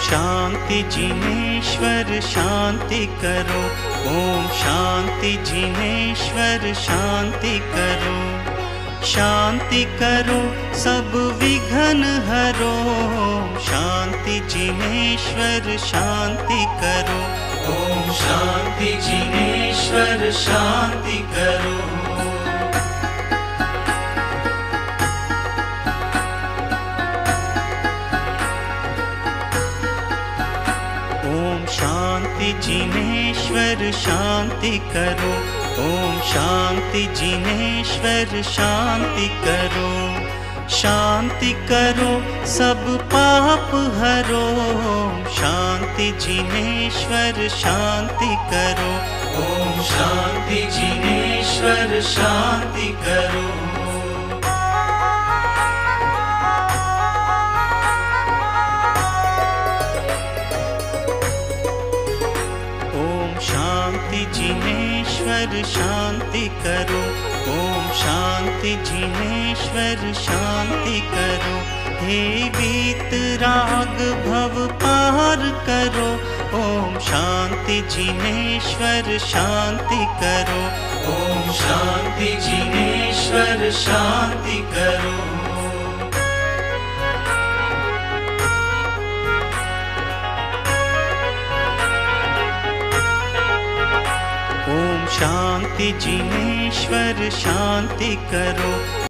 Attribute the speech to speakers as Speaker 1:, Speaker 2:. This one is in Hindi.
Speaker 1: शांति जिनेश्वर शांति करो। ओम शांति जिनेश्वर शांति करो। शांति करो सब विघ्न हरो। शांति जिनेश्वर शांति करो। ओम शांति जिनेश्वर शांति करो। ओम शांति जिनेश्वर शांति करो। ओम शांति जिनेश्वर शांति करो। शांति करो सब पाप हरो। शांति जिनेश्वर शांति करो। ओम शांति जिनेश्वर शांति करो। शांति जिनेश्वर शांति करो। ओम शांति जिनेश्वर शांति करो। हे वीतराग भव पार करो। ओम शांति जिनेश्वर शांति करो। ओम शांति जिनेश्वर शांति करो। ओम शांति जिनेश्वर शांति करो।